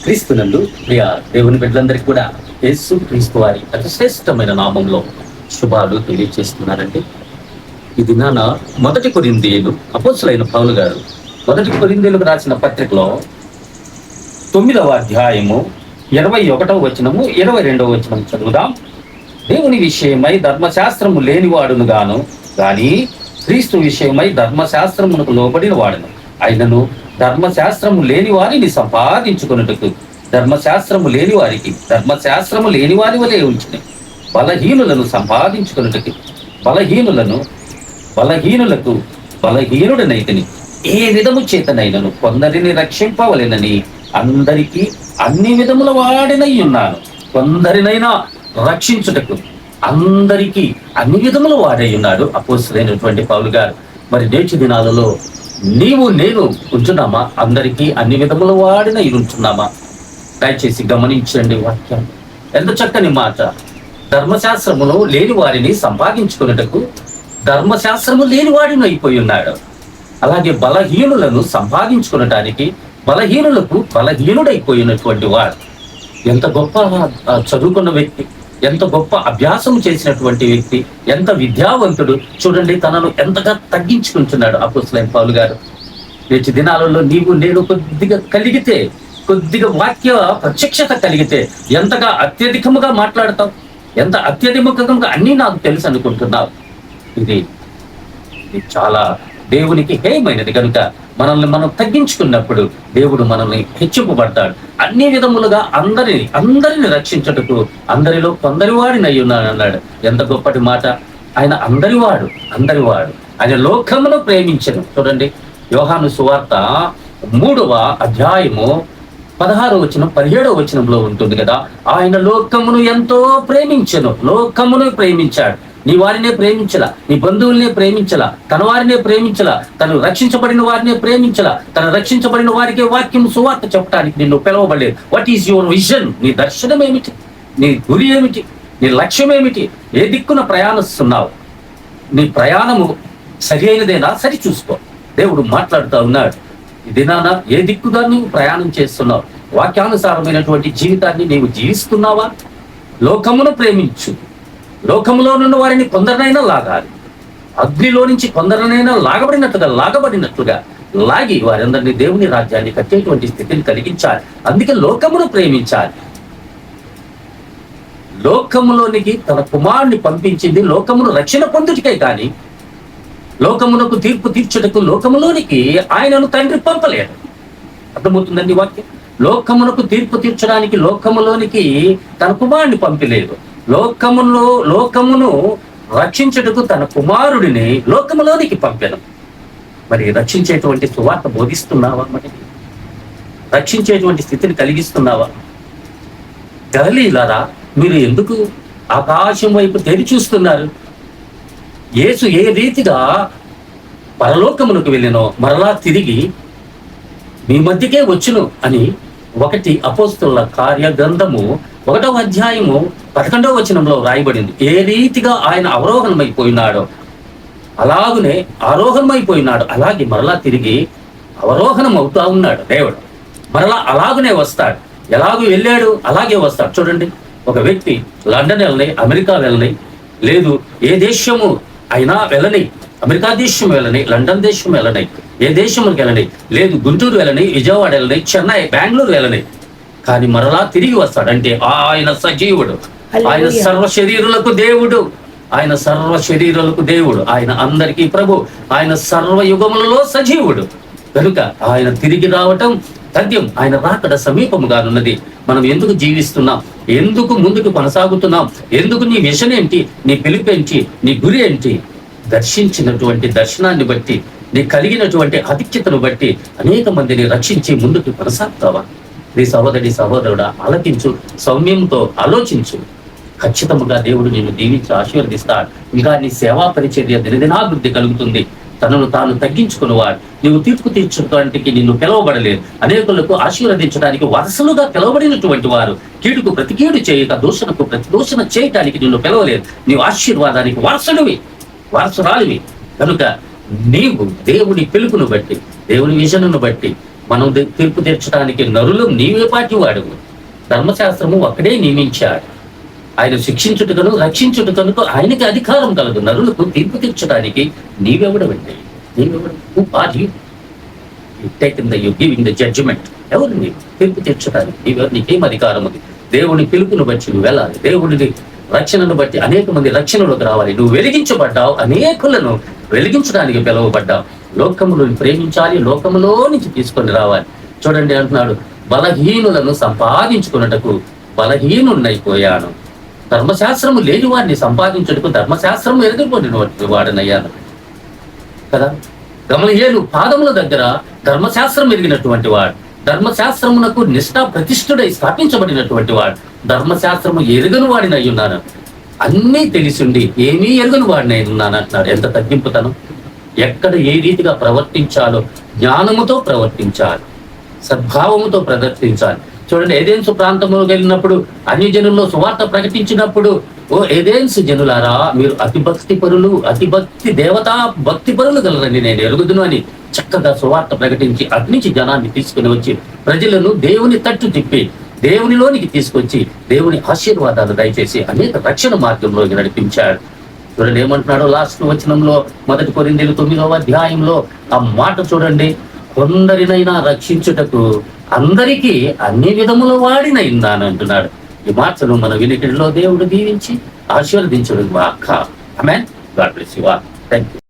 క్రీస్తునందు ప్రియ దేవుని బిడ్డలందరికీ కూడా యేసు క్రీస్తు వారి అతి శ్రేష్టమైన నామంలో శుభాలు తెలియజేస్తున్నారండి. ఈ దినాన మొదటి కొరింథీయులు అపోస్తలుడైన పౌలు గారు మొదటి కొరింథీయులకు రాసిన పత్రికలో 9వ అధ్యాయము 21వ వచనము 22వ వచనం చదువుదాం. దేవుని విషయమై ధర్మశాస్త్రము లేనివాడును గాను గాని క్రీస్తు విషయమై ధర్మశాస్త్రమునకు లోబడిన వాడును. అయినను ధర్మశాస్త్రము లేని వారిని సంపాదించుకున్నట్టుకు ధర్మశాస్త్రము లేని వారి వలె ఉంచినాయి. బలహీనులను సంపాదించుకున్నట్టుకు బలహీనులకు బలహీనుడనైతిని. ఏ విధము చేతనైనను కొందరిని రక్షింపవలెనని అందరికీ అన్ని విధముల వాడినై ఉన్నాను. కొందరినైనా రక్షించుటకు అందరికీ అన్ని విధముల వాడై ఉన్నాడు అపోస్తలుడైనటువంటి పౌలు గారు. మరి నేటి దినాలలో నీవు నేను ఉంటున్నామా? అందరికీ అన్ని విధముల వాడిన ఉంటున్నామా? దయచేసి గమనించండి వాక్యం. ఎంత చక్కని మాట. ధర్మశాస్త్రమును లేని వారిని సంపాదించుకున్నటకు ధర్మశాస్త్రము లేని వాడిని అయిపోయి ఉన్నాడు. అలాగే బలహీనులను సంపాదించుకునటానికి బలహీనులకు బలహీనుడైపోయినటువంటి వాడు. ఎంత గొప్ప చదువుకున్న వ్యక్తి, ఎంత గొప్ప అభ్యాసం చేసినటువంటి వ్యక్తి, ఎంత విద్యావంతుడు చూడండి, తనను ఎంతగా తగ్గించుకుంటున్నాడు అపోస్తలుడైన పౌలు గారు. నేటి దినాలలో నీవు నేను కొద్దిగా వాక్య ప్రత్యక్షత కలిగితే ఎంతగా అత్యధికముగా మాట్లాడతావు, ఎంత అత్యధికంగా అన్నీ నాకు తెలుసు అనుకుంటున్నావు. ఇది చాలా దేవునికి హేయమైనది. కనుక మనల్ని మనం తగ్గించుకున్నప్పుడు దేవుడు మనల్ని హెచ్చింపబడతాడు. అన్ని విధములుగా అందరిని రక్షించుటకు అందరిలో కొందరి వాడిని అయ్యున్నాను అన్నాడు. ఎంత గొప్పటి మాట. ఆయన అందరివాడు. ఆయన లోకమును ప్రేమించను. చూడండి, యోహాను సువార్త 3వ అధ్యాయము 16వ వచనం 17వ వచనంలో ఉంటుంది కదా. ఆయన లోకమును ఎంతో ప్రేమించను. లోకమును ప్రేమించాడు. నీ వారినే ప్రేమించలా, నీ బంధువులనే ప్రేమించలా, తన వారినే ప్రేమించలా, తను రక్షించబడిన వారినే ప్రేమించలా, తను రక్షించబడిన వారికే వాక్యం సువార్త చెప్పడానికి నిన్ను పిలవబడలేదు. What is your vision? నీ దర్శనం ఏమిటి? నీ గురి ఏమిటి? నీ లక్ష్యం ఏమిటి? ఏ దిక్కున ప్రయాణిస్తున్నావు? నీ ప్రయాణము సరి అయినదేనా? సరి చూసుకో. దేవుడు మాట్లాడుతూ ఉన్నాడు. ఈ దినాన ఏ దిక్కుగా నీవు ప్రయాణం చేస్తున్నావు? వాక్యానుసారమైనటువంటి జీవితాన్ని నీవు జీవిస్తున్నావా? లోకమును ప్రేమించు. లోకములో నుండి వారిని కొందరినైనా లాగాలి. అగ్నిలో నుంచి కొందరినైనా లాగబడినట్లుగా లాగి వారందరినీ దేవుని రాజ్యాన్ని కట్టేటువంటి స్థితిని కలిగించాలి. అందుకే లోకమును ప్రేమించాలి. లోకములోనికి తన కుమారుని పంపించింది లోకమును రక్షణ పొందుటికే కానీ లోకమునకు తీర్పు తీర్చుటకు లోకములోనికి ఆయనను తండ్రి పంపలేడు. అర్థమవుతుందండి వాక్యం. లోకమునకు తీర్పు తీర్చడానికి లోకములోనికి తన కుమారుని పంపలేదు. లోకమును రక్షించుటకు తన కుమారుడిని లోకములోనికి పంపాను. మరి రక్షించేటువంటి సువార్త బోధిస్తున్నావా? మరి రక్షించేటువంటి స్థితిని కలిగిస్తున్నావా? గలిలారా, మీరు ఎందుకు ఆకాశం వైపు తెరి చూస్తున్నారు? యేసు ఏ రీతిగా పరలోకమునకు వెళ్ళినో మరలా తిరిగి మీ మధ్యకే వచ్చును అని 1 అపోస్తలుల కార్య గ్రంథము 1వ అధ్యాయము 11వ వచనంలో రాయబడింది. ఏ రీతిగా ఆయన అవరోహణమైపోయినాడో అలాగునే ఆరోహణమైపోయినాడు. అలాగే మరలా తిరిగి అవరోహణం అవుతా ఉన్నాడు దేవుడు. మరలా అలాగునే వస్తాడు. ఎలాగూ వెళ్ళాడు అలాగే వస్తాడు. చూడండి, ఒక వ్యక్తి లండన్ వెళ్ళని, అమెరికా వెళ్ళని, లేదు ఏ దేశము అయినా వెళ్ళని, అమెరికా దేశం వెళ్ళని, లండన్ దేశం వెళ్ళని, ఏ దేశములకు వెళ్ళని, లేదు గుంటూరు వెళ్ళని, విజయవాడ వెళ్ళని, చెన్నై, బెంగళూరు వెళ్ళని, కానీ మరలా తిరిగి వస్తాడు. అంటే ఆయన సజీవుడు. ఆయన సర్వ శరీరులకు దేవుడు. ఆయన అందరికీ ప్రభు. ఆయన సర్వయుగములలో సజీవుడు. కనుక ఆయన తిరిగి రావటం తథ్యం. ఆయన రాకడ సమీపముగానున్నది. మనం ఎందుకు జీవిస్తున్నాం? ఎందుకు ముందుకు కొనసాగుతున్నాం? ఎందుకు? నీ విషయం ఏంటి? నీ పిలుపేంటి? నీ గురి ఏంటి? దర్శించినటువంటి దర్శనాన్ని బట్టి, నీ కలిగినటువంటి ఆధిక్యతను బట్టి అనేక మందిని రక్షించి ముందుకు కొనసాగుతావా? నీ సహోదరుడా, ఆలకించు, సౌమ్యంతో ఆలోచించు. ఖచ్చితంగా దేవుడు నిన్ను దీవించి ఆశీర్వదిస్తాడు. ఇంకా నీ సేవా పరిచర్య దినదినాభివృద్ధి కలుగుతుంది. తనను తాను తగ్గించుకునేవాడు. నీవు తీర్పు తీర్చడానికి నిన్ను పిలవబడలేదు. అనేకులకు ఆశీర్వదించడానికి వరుసలుగా పిలవబడినటువంటి వారు కీడుకు ప్రతి కీడు చేయక దూషణకు ప్రతి దూషణ చేయటానికి నిన్ను పిలవలేదు. నీవు ఆశీర్వాదానికి వారసురాలివి. కనుక నీవు దేవుని పిలుపును బట్టి, దేవుని విజన్ను బట్టి మనం తీర్పు తీర్చడానికి నరులు నీవే పాటి వాడువు. ధర్మశాస్త్రము ఒక్కడే నియమించాడు. ఆయన శిక్షించుటకును రక్షించుటకును ఆయనకి అధికారం కలదు. నరులకు తీర్పు తీర్చడానికి నీవెవడవండి? Who are you taking the you giving the judgement? ఎవరు నీవు తీర్పు తీర్చడానికి? నీవెవరు? నీకేం అధికారం ఉంది? దేవుని పిలుపును బట్టి నువ్వు వెళ్ళాలి. దేవుడిని రక్షణను బట్టి అనేక మంది రక్షణలోకి రావాలి. నువ్వు వెలిగించబడ్డావు, అనేకులను వెలిగించడానికి పిలువబడ్డావు. లోకమును ప్రేమించాలి, లోకములో నుంచి తీసుకొని రావాలి. చూడండి అంటున్నాడు, బలహీనులను సంపాదించుకున్నటకు బలహీనున్నైపోయాను. ధర్మశాస్త్రము లేని వాడిని సంపాదించుటకు ధర్మశాస్త్రము ఎరగబడినటువంటి వాడనయ్యాను కదా. గమలీయేలు పాదముల దగ్గర ధర్మశాస్త్రం ఎరిగినటువంటి వాడు, ధర్మశాస్త్రమునకు నిష్ఠా ప్రతిష్ఠుడై స్థాపించబడినటువంటి వాడు. ధర్మశాస్త్రము ఎరుగని వాడిని అయి ఉన్నాను, అన్నీ తెలిసిండి ఏమీ ఎరుగని వాడిని అయి ఉన్నాను అంటున్నాడు. ఎంత తగ్గింపుతనం! ఎక్కడ ఏ రీతిగా ప్రవర్తించాలో జ్ఞానముతో ప్రవర్తించాలి, సద్భావముతో ప్రవర్తించాలి. చూడండి, ఏదెన్సు ప్రాంతంలోకి వెళ్ళినప్పుడు అన్ని జనుల్లో సువార్త ప్రకటించినప్పుడు, ఓ ఏదెన్సు జనులారా, మీరు అతిభక్తి పరులు, అతిభక్తి దేవతా భక్తి పరులు గలరని నేను ఎరుగుదును అని చక్కగా సువార్త ప్రకటించి అగ్నించి జనాన్ని తీసుకుని వచ్చి ప్రజలను దేవుని తట్టు తిప్పి దేవునిలోనికి తీసుకొచ్చి దేవుని ఆశీర్వాదాలు దయచేసి అనేక రక్షణ మార్గంలోకి నడిపించాడు. చూడండి ఏమంటున్నాడో లాస్ట్ వచనంలో, 1 కొరింథీయులు 9వ అధ్యాయంలో ఆ మాట చూడండి, కొందరినైనా రక్షించుటకు అందరికీ అన్ని విధముల వాడినైందాను అంటున్నాడు. ఈ మాటను మన వినికిడిలో దేవుడు దీవించి ఆశీర్వదించుడు గాక. Amen. God bless you all. Thank you.